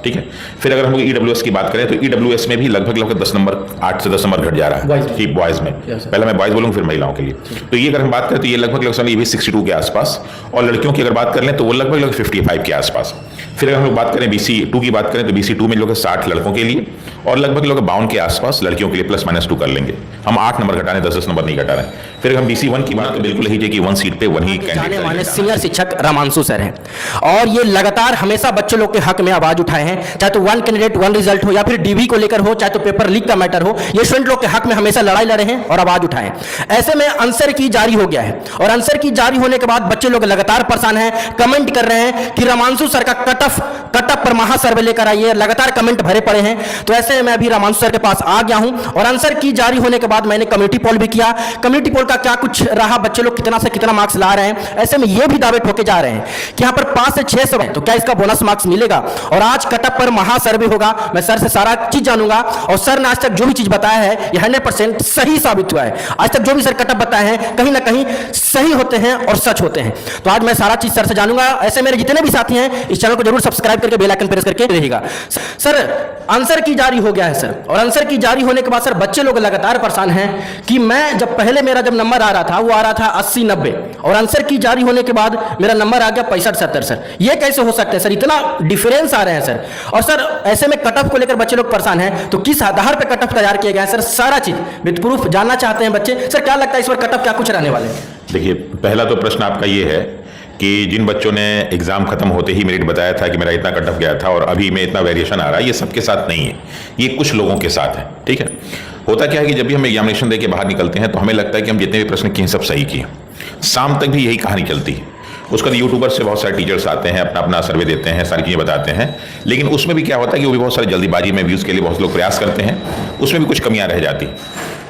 ठीक है। फिर अगर हम ईडब्ल्यूएस की बात करें तो ईडब्ल्यूएस में भी लगभग 10 नंबर, 8 से 10 नंबर घट जा रहा है कि बॉयज में। पहले मैं बॉयज बोलूँगा फिर महिलाओं के लिए। तो ये अगर हम बात करें तो ये लगभग ये भी 62 के आसपास, और लड़कियों की अगर बात कर लें तो वो लगभग 55 के आसपास। फिर अगर हम लोग बात करें BC2 की बात करें तो BC2 में 60 लड़कों के लिए और लगभग 52 के आसपास लड़कियों के लिए, +-2 कर लेंगे हम। 8 नंबर घटा रहे हैं, 10 नंबर नहीं घटा रहे हैं। फिर हम BC1 की बात तो बिल्कुल ही कि 1 सीट पे 1 ही कैंडिडेट। माने सीनियर शिक्षक रामांशु सर हैं और ये लगातार हमेशा बच्चों लोग के हक में आवाज उठाए हैं, चाहे तो 1 कैंडिडेट 1 रिजल्ट हो या फिर DV को लेकर हो, चाहे तो पेपर लीक का मैटर हो, ये स्टूडेंट लोग के हक में हमेशा लड़ाई लड़े हैं और आवाज उठाए हैं। ऐसे में आंसर की जारी हो गया है और आंसर की जारी होने के बाद बच्चे लोग लगातार परेशान हैं, कमेंट कर रहे हैं कि रामांशु सर का कट ऑफ पर महा सर्वे लेकर आइए, लगातार कमेंट भरे पड़े हैं। तो ऐसे में मैं अभी रामांशु सर के पास आ गया हूं और आंसर की जारी होने के बाद मैंने कम्युनिटी पोल भी किया। कम्युनिटी पोल का क्या कुछ रहा, बच्चे लोग कितना से कितना मार्क्स ला रहे हैं, ऐसे में ये भी दावे ठोके जा रहे हैं कि यहाँ पर 5 से 600 है तो क्या इसका बोनस मार्क्स मिलेगा। और आज कटअप पर महा सर्वे होगा, मैं सर से सारा चीज जानूंगा और सर ने आज तक जो भी चीज बताया है ये 100% सही साबित हुआ है। आज तक जो भी सर कटअप बताए हैं कहीं ना कहीं सही होते हैं और सच होते हैं। तो आज मैं सारा चीज सर से जानूंगा। ऐसे मेरे जितने भी साथी हैं इस चैनल को जरूर सब्सक्राइब करके बेल आइकन प्रेस करके रहेगा। सर आंसर की जारी हो गया है सर, और आंसर की जारी होने के बाद सर बच्चे लोग लगातार परेशान हैं कि मैं जब पहले मेरा जब नंबर आ रहा था वो आ रहा था 80-90 और आंसर की जारी होने के बाद मेरा नंबर आ गया 65-70। सर ये कैसे हो सकता है सर, इतना डिफरेंस आ रहे हैं सर। और सर ऐसे में कटअप को लेकर बच्चे लोग परेशान हैं, तो किस आधार पर कटअप तैयार किया गया है सर, सारा चीज विद प्रूफ जानना चाहते हैं बच्चे। सर क्या लगता है इस बार कटअप क्या कुछ रहने वाले हैं? देखिए, पहला तो प्रश्न आपका ये है कि जिन बच्चों ने एग्जाम खत्म होते ही मेरिट बताया था कि मेरा इतना कट ऑफ गया था और अभी में इतना वेरिएशन आ रहा है, ये सबके साथ नहीं है, ये कुछ लोगों के साथ है। ठीक है, होता क्या है कि जब भी हम एग्जामिनेशन दे के बाहर निकलते हैं तो हमें लगता है कि हम जितने भी प्रश्न किए सब सही किए। शाम तक भी यही कहानी चलती है। उसके बाद यूट्यूबर से बहुत सारे टीचर्स आते हैं, अपना अपना सर्वे देते हैं, सारी चीज़ें बताते हैं, लेकिन उसमें भी क्या होता है कि वो भी बहुत सारी जल्दीबाजी में व्यूज़ के लिए बहुत लोग प्रयास करते हैं, उसमें भी कुछ कमियां रह जाती।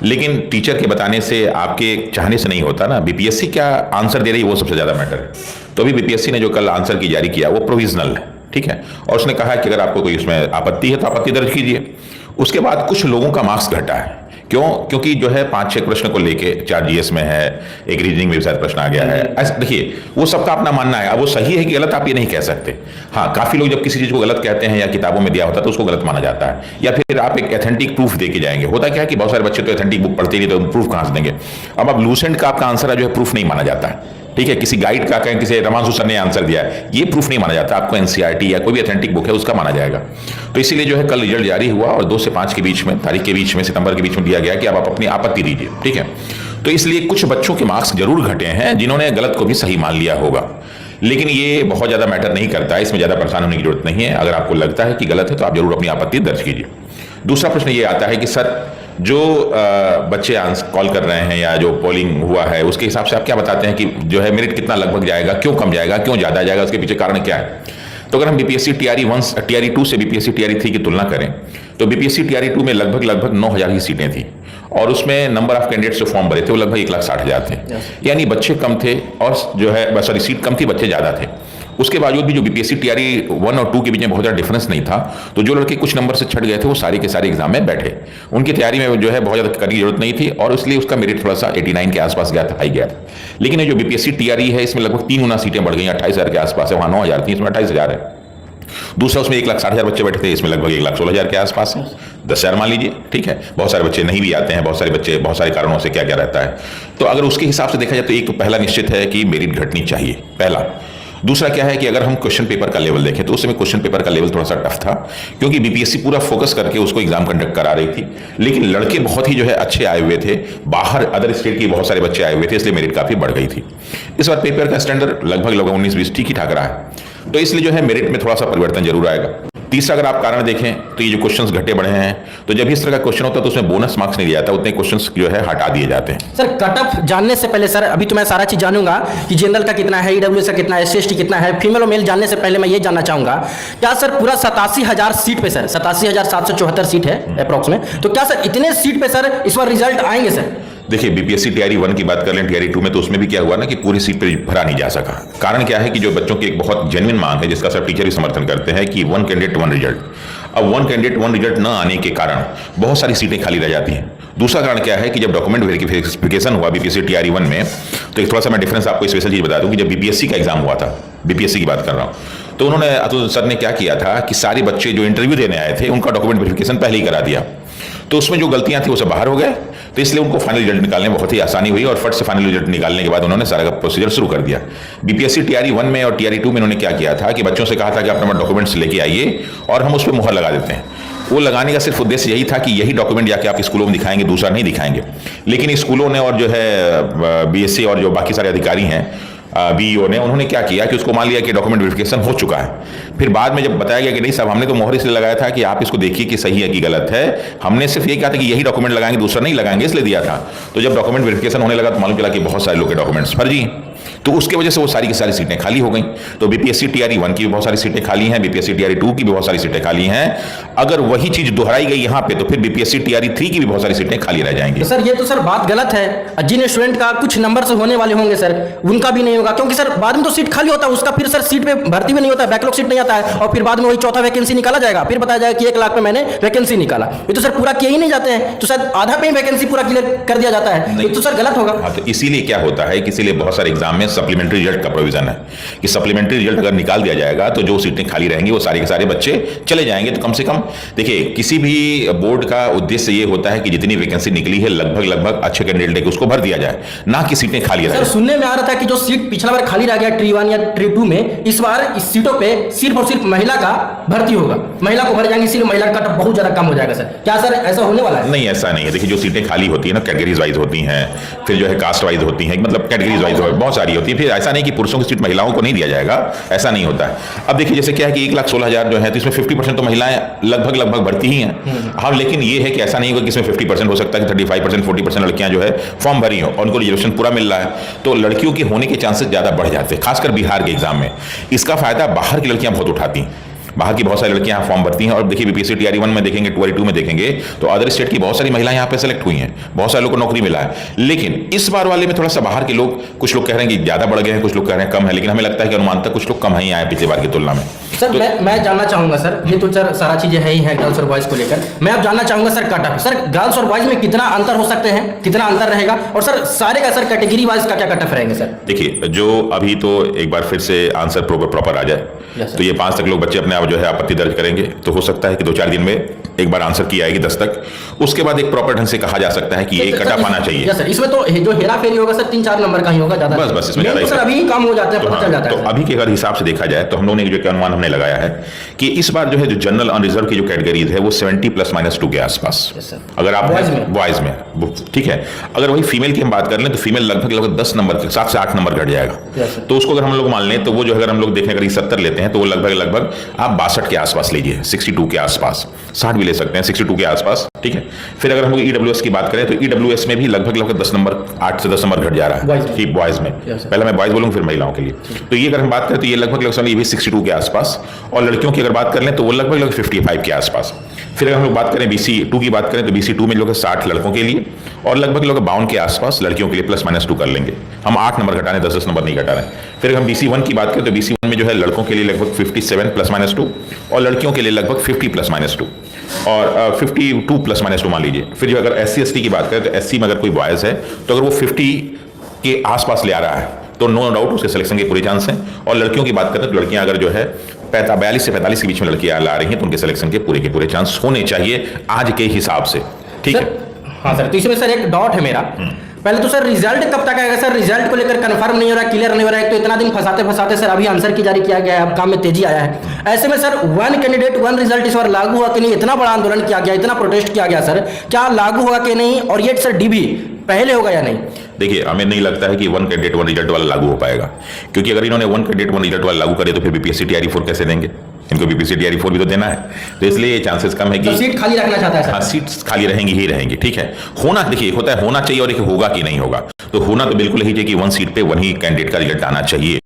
लेकिन टीचर के बताने से, आपके चाहने से नहीं होता ना। बीपीएससी क्या आंसर दे रही है वो सबसे ज़्यादा मैटर है। तो अभी बीपीएससी ने जो कल आंसर की जारी किया वो प्रोविजनल है, ठीक है, और उसने कहा कि अगर आपको कोई उसमें आपत्ति है तो आपत्ति दर्ज कीजिए। उसके बाद कुछ लोगों का मार्क्स घटा है। क्यों? क्योंकि जो है 5-6 प्रश्न को लेके 4 जीएस में है, एक रीजनिंग में भी शायद प्रश्न आ गया है। ऐसे देखिए, वो सबका अपना मानना है। अब वो सही है कि गलत आप ये नहीं कह सकते। हाँ, काफी लोग जब किसी चीज को गलत कहते हैं या किताबों में दिया होता है तो उसको गलत माना जाता है, या फिर आप एक एथेंटिक प्रूफ दे के जाएंगे। होता क्या है कि बहुत सारे बच्चे तो एथेंटिक बुक पढ़ते नहीं तो प्रूफ कहां से देंगे। अब लूसेंट का आपका आंसर है जो है प्रूफ नहीं माना जाता है, ठीक है। किसी गाइड का कहें, किसी रामांशु सर ने आंसर दिया है, ये प्रूफ नहीं माना जाता। आपको एनसीईआरटी या कोई भी एथेंटिक बुक है उसका माना जाएगा। तो इसीलिए जो है कल रिजल्ट जारी हुआ और 2 से 5 के बीच में, तारीख के बीच में, सितंबर के बीच में दिया गया कि आप अपनी आपत्ति दीजिए, ठीक है। तो इसलिए कुछ बच्चों के मार्क्स जरूर घटे हैं जिन्होंने गलत को भी सही मान लिया होगा, लेकिन ये बहुत ज्यादा मैटर नहीं करता है, इसमें ज्यादा परेशान होने की जरूरत नहीं है। अगर आपको लगता है कि गलत है तो आप जरूर अपनी आपत्ति दर्ज कीजिए। दूसरा प्रश्न ये आता है कि सर जो बच्चे कॉल कर रहे हैं या जो पोलिंग हुआ है उसके हिसाब से आप क्या बताते हैं कि जो है मेरिट कितना लगभग जाएगा, क्यों कम जाएगा, क्यों ज्यादा जाएगा, उसके पीछे कारण क्या है? तो अगर हम बीपीएससी टीआरई 2 से बीपीएससी टीआरई 3 की तुलना करें तो बीपीएससी टीआरई 2 में लगभग 9,000 की सीटें थी और उसमें नंबर ऑफ कैंडिडेट्स जो फॉर्म भरे थे वो लगभग 1,60,000 थे। यानी बच्चे कम थे और जो है सीट कम थी, बच्चे ज्यादा थे। उसके बावजूद भी जो बीपीएससी टीआरई 1 और 2 के बीच में बहुत ज़्यादा डिफरेंस नहीं था, तो जो लड़के कुछ नंबर से छट गए थे वो सारे के सारे एग्जाम में बैठे। उनकी तैयारी में जो है बहुत ज़्यादा करने की जरूरत नहीं थी और इसलिए उसका मेरिट थोड़ा सा 89 के आसपास गया था, हाई गया था। लेकिन ये जो बीपीएससी टीआरई है इसमें लगभग 3 गुना सीटें बढ़ गई, 28,000 के आसपास है, वहाँ 9,000 थी, इसमें 28,000 है। दूसरा उसमें 1,60,000 बच्चे बैठे थे, इसमें लगभग 1,16,000 के आसपास है, 10,000 मान लीजिए, ठीक है। बहुत सारे बच्चे नहीं भी आते हैं, बहुत सारे बच्चे बहुत सारे कारणों से क्या क्या रहता है। तो अगर उसके हिसाब से देखा जाए तो एक तो पहला निश्चित है कि मेरिट घटनी चाहिए, पहला। दूसरा क्या है कि अगर हम क्वेश्चन पेपर का लेवल देखें तो उसमें क्वेश्चन पेपर का लेवल थोड़ा सा टफ था, क्योंकि बीपीएससी पूरा फोकस करके उसको एग्जाम कंडक्ट करा रही थी, लेकिन लड़के बहुत ही जो है अच्छे आए हुए थे, बाहर अदर स्टेट के बहुत सारे बच्चे आए हुए थे, इसलिए मेरिट काफी बढ़ गई थी। इस बार पेपर का स्टैंडर्ड लगभग 19-20 ठीक ही ठाक रहा है, तो इसलिए जो है मेरिट में थोड़ा सा परिवर्तन जरूर आएगा। तीसरा अगर आप कारण देखें तो ये जो क्वेश्चंस घटे बढ़े हैं, तो जब इस तरह का क्वेश्चन होता है तो उसमें बोनस मार्क्स नहीं दिया जाता, उतने क्वेश्चंस जो है हटा दिए जाते हैं। सर कट ऑफ जानने से पहले सर, अभी तो मैं सारा चीज जानूंगा कि जनरल का कितना है, ईडब्ल्यूएस का कितना है, एससी/एसटी कितना है, फीमेल और मेल जानने से पहले मैं ये जानना चाहूंगा क्या सर पूरा 87,000 सीट पे सर 87,774 सीट है अप्रॉक्स में, तो क्या सर इतने सीट पे सर इस बार रिजल्ट आएंगे सर? देखिए, बीपीएससी टीआरई 1 की बात कर लें, टीआरई 2 में तो उसमें भी क्या हुआ ना कि पूरी सीट पे भरा नहीं जा सका। कारण क्या है कि जो बच्चों की एक बहुत जेन्युइन मांग है, जिसका सब टीचर भी समर्थन करते हैं कि 1 कैंडिडेट 1 रिजल्ट। अब 1 कैंडिडेट 1 रिजल्ट न आने के कारण बहुत सारी सीटें खाली रह जाती हैं। दूसरा कारण क्या है कि जब डॉक्यूमेंट वेरिफिकेशन हुआ बीपीएससी टीआरई 1 में, तो एक थोड़ा सा मैं डिफरेंस आपको स्पेशल चीज बता दूं कि जब बीपीएससी का एग्जाम हुआ था, बीपीएससी की बात कर रहा हूं, तो उन्होंने अतुल सर ने क्या किया था कि सारे बच्चे जो इंटरव्यू देने आए थे उनका डॉक्यूमेंट वेरिफिकेशन पहले ही करा दिया, तो उसमें जो गलतियां थी वो सब बाहर हो गए, तो इसलिए उनको फाइनल रिजल्ट निकालने में बहुत ही आसानी हुई और फट से फाइनल रिजल्ट निकालने के बाद उन्होंने सारा प्रोसीजर शुरू कर दिया। बीपीएससी टीआरई 1 में और टीआरई 2 में उन्होंने क्या किया था कि बच्चों से कहा था कि आप अपना डॉक्यूमेंट्स लेके आइए और हम उस पर मुहर लगा देते हैं। वो लगाने का सिर्फ उद्देश्य यही था कि यही डॉक्यूमेंट जाके आप स्कूलों में दिखाएंगे, दूसरा नहीं दिखाएंगे। लेकिन स्कूलों ने और जो है बीएससी और जो बाकी सारे अधिकारी हैं बीईओ ने, उन्होंने क्या किया कि उसको मान लिया कि डॉक्यूमेंट वेरिफिकेशन हो चुका है। फिर बाद में जब बताया गया कि नहीं साहब हमने तो मोहर इसलिए लगाया था कि आप इसको देखिए कि सही है कि गलत है, हमने सिर्फ ये कहा था कि यही डॉक्यूमेंट लगाएंगे, दूसरा नहीं लगाएंगे, इसलिए दिया था। तो जब डॉक्यूमेंट वेरिफिकेशन होने लगा तो मालूम चला कि बहुत सारे लोग के डॉक्यूमेंट्स फर्जी हैं, तो उसकी वजह से वो सारी की सारी सीटें खाली हो गई। तो बीपीएससी टीआरई 1 की भी बहुत सारी सीटें खाली हैं, बीपीएससी टीआरई 2 की भी बहुत सारी सीटें खाली हैं। अगर वही चीज दोहराई गई यहाँ पे तो फिर बीपीएससी टीआरई 3 की भी बहुत सारी सीटें खाली रह जाएंगी। तो सर ये तो सर बात गलत है, जिन स्टूडेंट का कुछ नंबर से होने वाले होंगे सर उनका भी नहीं होगा, क्योंकि सर बाद में तो सीट खाली होता है, उसका फिर सर सीट पे भर्ती भी नहीं होता है, बैकलॉग सीट नहीं आता है, और फिर बाद में वही चौथा वैकेंसी निकाला जाएगा, फिर बताया जाएगा कि 1 लाख में मैंने वैकेंसी निकाला। ये तो सर पूरा किए ही नहीं जाते हैं, तो शायद आधा पे वैकेंसी पूरा क्लियर कर दिया जाता है, ये तो सर गलत होगा। हाँ, तो इसीलिए क्या होता है कि इसीलिए बहुत सारे एग्जाम में सप्लीमेंट्री रिजल्ट का प्रोविजन है कि सप्लीमेंट्री रिजल्ट अगर निकाल दिया जाएगा तो जो सीटें खाली रहेंगी वो सारे के सारे बच्चे चले जाएंगे। तो कम से कम देखिए किसी भी बोर्ड का उद्देश्य ये होता है कि जितनी वैकेंसी निकली है लगभग अच्छे कैंडिडेट लेके उसको भर दिया जाए, ना कि सीटें खाली रहे। सर सुनने में आ रहा था कि जो सीट पिछला बार खाली रह गया ट्री 1 या ट्री 2 में, इस बार इस सीटों पे सिर्फ और सिर्फ महिला का भर्ती होगा, महिला को भर जाएंगे, इसीलिए महिला का कट बहुत ज्यादा कम हो जाएगा। सर क्या सर ऐसा होने वाला है? नहीं, ऐसा नहीं है। देखिए जो सीटें खाली होती है ना कैटेगरीज वाइज होती हैं, फिर जो है कास्ट वाइज होती हैं, मतलब कैटेगरीज वाइज बहुत सारी होती है। फिर ऐसा नहीं कि पुरुषों की सीट महिलाओं को नहीं दिया जाएगा, ऐसा नहीं होता है। अब देखिए जैसे क्या है कि 1,16,000 जो है तो इसमें 50% तो महिलाएं लगभग भर्ती ही हैं। हाँ, लेकिन ये है कि ऐसा नहीं होगा कि इसमें 50% हो सकता है कि 35% 40% लड़कियां जो है फॉर्म भरी हो और उनको रिजर्वेशन पूरा मिल रहा है, तो लड़कियों के होने के चांसेस ज्यादा बढ़ जाते हैं, खासकर बिहार के एग्जाम में। इसका फायदा बाहर की लड़कियां बहुत उठाती हैं, बाहर की बहुत सारी लड़कियां यहाँ फॉर्म भरती हैं। और देखिए बीपीएससी टीआरई 1 में देखेंगे, टीआरई 2 में देखेंगे तो अदर स्टेट की बहुत सारी महिलाएं यहाँ पे सेलेक्ट हुई हैं, बहुत सारे लोगों को नौकरी मिला है। लेकिन इस बार वाले में थोड़ा सा बाहर के लोग, कुछ लोग कह रहे हैं कि ज्यादा बढ़ गए हैं, कुछ लोग कह रहे हैं कम है, लेकिन हमें लगता है कि अनुमानतः कुछ लोग कम ही आए पिछले बार की तुलना में। सर तो मैं जानना चाहूंगा सर, ये तो सर सारा चीजें है ही है गर्ल्स और बॉयज को लेकर, मैं अब जानना चाहूंगा sir cut off, sir girls और बॉयज में कितना अंतर हो सकते हैं, कितना अंतर रहेगा, और सर सारे का सर कैटेगरी वाइज का क्या कट ऑफ रहेंगे? सर देखिए जो अभी तो एक बार फिर से आंसर प्रॉपर आ जाए, तो ये 5 तक लोग बच्चे अपने आप जो है आपत्ति दर्ज करेंगे, तो हो सकता है कि 2-4 दिन में एक बार आंसर की आएगी 10 तक, उसके बाद एक प्रॉपर ढंग से कहा जा सकता है कि ये कट ऑफ आना चाहिए। सर इसमें तो जो हेरा फेरी होगा सर 3-4 नंबर का ही होगा, ज्यादा बस इसमें ज्यादा सर अभी काम हो जाता है, पता चल जाता है। तो अभी के अगर हिसाब से देखा जाए तो हम लोगों ने जो अनुमान हमने लगाया है कि इस बार जो है जो जनरल अनरिजर्व की जो कैटेगरीज है वो 70 +-2 के आसपास, अगर आप बॉयज में ठीक है। अगर वही फीमेल की हम बात कर लें तो फीमेल लगभग 10 नंबर 7 से 8 नंबर घट जाएगा। तो उसको अगर हम लोग मान लें तो वो जो अगर हम लोग देखें अगर 70 लेते हैं तो वो लगभग आप 62 के आसपास लीजिए, 62 के आसपास, 60 भी ले सकते हैं, 62 के आसपास, ठीक है। फिर अगर हम लोग ईडब्ल्यूएस की बात करें तो ईडब्ल्यूएस में भी लगभग 10 नंबर 8 से 10 नंबर घट जा रहा है बॉयज में। पहले मैं बॉयज बोलूंगा फिर महिलाओं के लिए। तो ये अगर हम बात करें तो ये लगभग ये भी 62 के आसपास, और लड़कियों की अगर बात कर लें तो वो लगभग 55 के आसपास। फिर अगर हम लोग बात करें BC2 की बात करें तो BC2 में 60 लड़कों के लिए और लगभग 52 के आसपास लड़कियों के लिए, +-2 कर लेंगे हम, 8 नंबर घटा रहे हैं, 10 नंबर नहीं घटा रहे हैं। फिर हम BC1 की बात करें तो BC1 में जो है लड़कों के लिए लगभग 57 +-2 और लड़कियों के लिए लगभग 50 +-2 और 52 +-2 मान लीजिए। फिर जो अगर SC/ST की बात करें तो SC में अगर कोई बॉयज है तो अगर वो 50 के आसपास ले आ रहा है तो नो डाउट उसके सिलेक्शन के पूरे चांस हैं। और लड़कियों की बात करें तो लड़कियां अगर जो है 42 से 45 के बीच में लड़कियां ला रही हैं तो उनके सिलेक्शन के पूरे चांस होने चाहिए आज के हिसाब से, ठीक है। हाँ सर, तो इसमें सर एक डाउट है मेरा, पहले तो सर रिजल्ट कब तक आएगा? सर रिजल्ट को लेकर कंफर्म नहीं हो रहा है, क्लियर नहीं हो रहा है, तो इतना दिन फंसाते सर अभी आंसर की जारी किया गया है, अब काम में तेजी आया है। ऐसे में सर 1 कैंडिडेट 1 रिजल्ट इस बार लागू हुआ कि नहीं? इतना बड़ा आंदोलन किया गया, इतना प्रोटेस्ट किया गया सर, क्या लागू होगा कि नहीं? और ये सर DB पहले होगा या नहीं? देखिए हमें नहीं लगता है कि 1 कैंडिडेट 1 रिजल्ट वाला लागू हो पाएगा, क्योंकि अगर इन्होंने 1 कैंडिडेट 1 रिजल्ट वाला लागू करे तो फिर बीपीएससी टीआरई 4 कैसे देंगे? इनको बीपीएससी टीआरई 4 भी तो देना है, तो इसलिए चांसेस कम है कि तो सीट खाली रखना चाहता है सर। हाँ, सीट्स खाली रहेंगी, ठीक है। होना देखिए होता है, होना चाहिए और एक होगा कि नहीं होगा, तो होना तो बिल्कुल ही चाहिए कि 1 सीट पे 1 ही कैंडिडेट का रिजल्ट आना चाहिए।